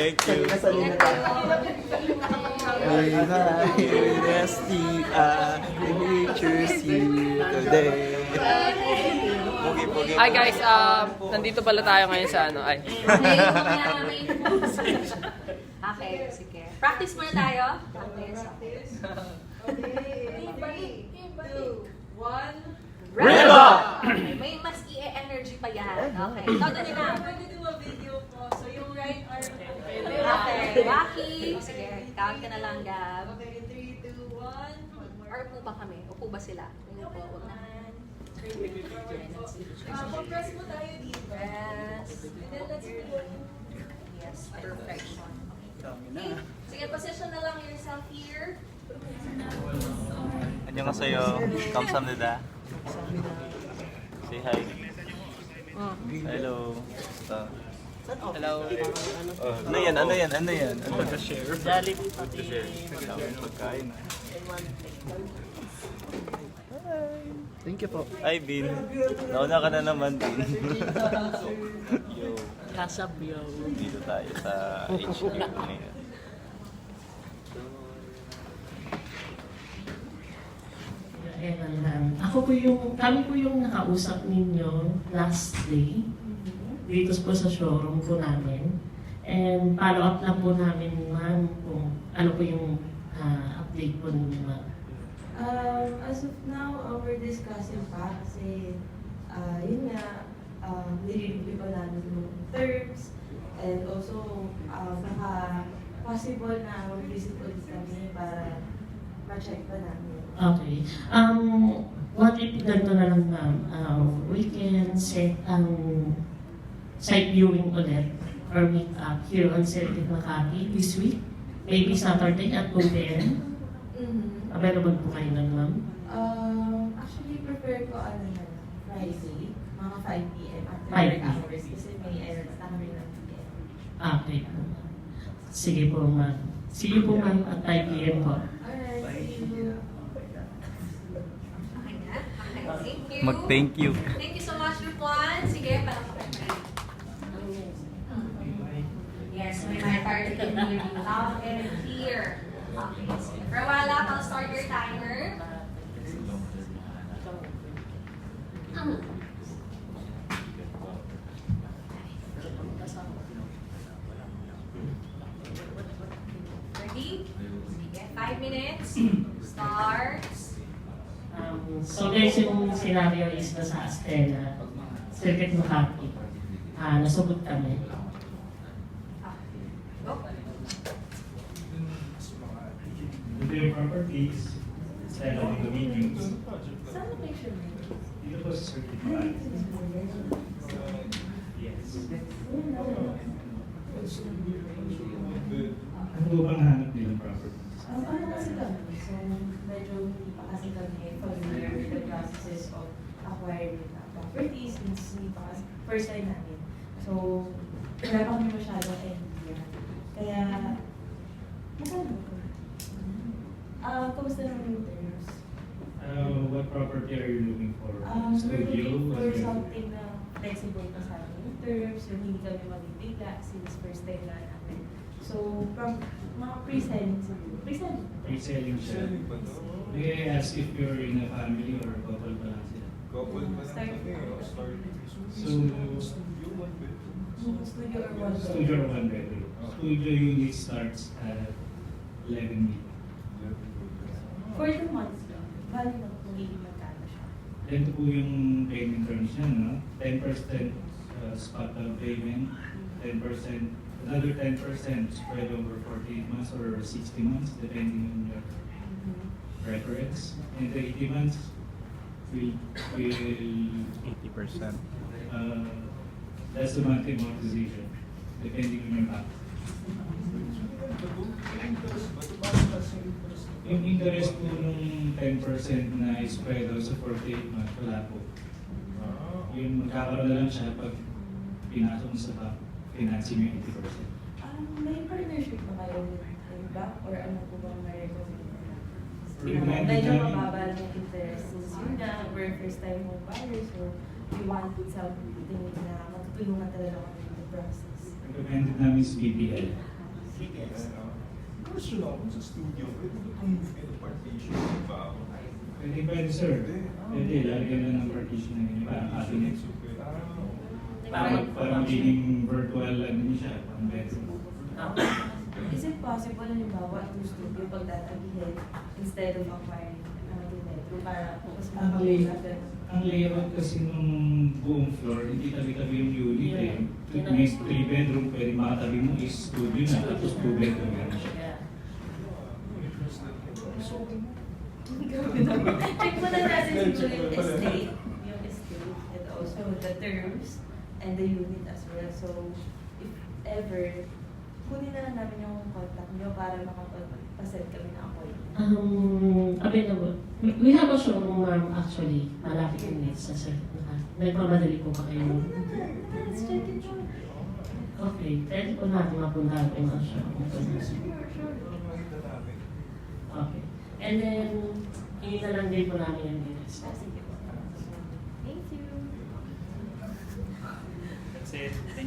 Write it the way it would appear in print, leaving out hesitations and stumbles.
Thank you. Ingat kayo. Choose you today. Hi guys, nandito pala tayo ngayon sa ano, ay. Okay, sige. Practice muna tayo. Practice. Okay. 3, 2, 1. Riba! May mas i-energy pa yan. Okay. Todo nyo na. Pwede do a video po. So yung right arm. Okay. Waki. Sige. Count ka na lang, Gab. Okay, 3, 2, 1. Or upo ba kami? Upo ba sila? Upo. Huwag na. Press mo tayo dito. Yes. And then let's do Yes. Perfect. Okay. Sige, position na lang yourself here. 안녕하세요. 감사합니다. Say hi. Hello. Hello. Ano yan? Pagka-share. Jollibee Pagka-share. Pagkain. Thank you po. Ay, Bin. Nauna ka na naman, Bin. Yo. Kasab yo. Dito tayo sa HQ ngayon. Kami po yung nakausap ninyo last day dito po sa showroom po namin. And follow up lang po namin, ma'am, kung ano po yung update po ninyo, ma'am. As of now, we're discussing pa kasi yun nga, nire-review pa namin yung terms and also baka possible na mag-visit ulit kami para ma-check pa namin. Okay. What if ganito na lang, ma'am? We can set ang site viewing ulit or meet up here on Celtic Makati this week. Maybe Saturday at 2 p.m. Available po kayo nun, ma'am? Actually, prefer ko Friday, mga 5 p.m. after 5 work p.m. hours kasi may errands na kami ng p.m. Okay po, ma'am. Sige po, ma'am. See you po, ma'am, at 5 p.m. po. Alright, see you. Okay na? Okay. Thank you. Mag-thank you. Thank you so much, Juan. Sige, palakpakan tayo. Yes, may party can hear you loud and clear. Okay, so for a while lang, I'll start your timer. Ready? Sige, 5 minutes. Starts. So guys, yung scenario is nasa Astela, Circuit Makati. Nasugod kami. Go. With your properties, style of condominiums, Saan na picture mo? dito po sa Circuit Makati. Yes. Ano po bang hanap nilang properties? Ano kasi kami? So, medyo hindi pa kasi kami familiar with the processes of acquiring properties since hindi pa kasi first time namin. So, wala pa kami masyadong idea. Kaya, magkano po? Kamusta naman yung terms? What property are you looking for? We're Studio? looking for What- something na flexible pa sa amin yung terms, yung hindi kami mabibigla since first time na namin. So, from mga pre-selling siguro. Pre-selling. Pre-selling siya. May I ask if you're in a family or couple pa lang sila? Start So, studio or one studio or one bedroom? Studio unit starts at 11 million. For the months lang. Bali na kung hindi magkano siya. Ganito po yung payment terms niya, no? 10% spot down payment, 10%, another 10% spread over 48 months or 60 months, depending on your preference. And the 80 months will 80%. that's the monthly amortization, depending on your bank. Yung interest po nung 10% na spread out sa 48 months, wala po. Yung magkakaroon na lang siya pag pinasok mo sa bank, financing yung 80%. May partnership ba kayo with yung bank or ano po bang ma-recommend? Recommended Medyo namin. mababa lang yung interest. Since yun na, we're first time home buyer, so we want something na matutulungan talaga kami in the process. Recommended namin is BPL. Yes. Question ako sa studio, pwede ba kung partition ba ako? Pwede sir. Pwede, lalagyan lang ng partition na yun. Parang cabinet. Para magiging virtual ano niya siya, pang bedroom. Is it possible, halimbawa, yung studio pagtatabihin instead of acquiring another bedroom para mas mapag-usap? Ang layout kasi nung buong floor, hindi tabi-tabi yung unit eh. Yeah. May 3 bedroom, pwede makatabi mo is studio na, tapos 2 bedroom yan siya. Yeah. Check muna natin siguro yung estate, and also the terms and the unit as well. So, if ever, kunin na lang namin yung contact nyo para makapag-send kami ng appointment. Available. We have a showroom, actually, malapit yung next sa circuit na. Nagmamadali po ba kayo? Let's check it out. Okay, pwede po natin mapuntahan po yung mga showroom. Okay. And then, hindi na lang din po namin yung minutes. Sige po. Thank you. That's it. Thank you.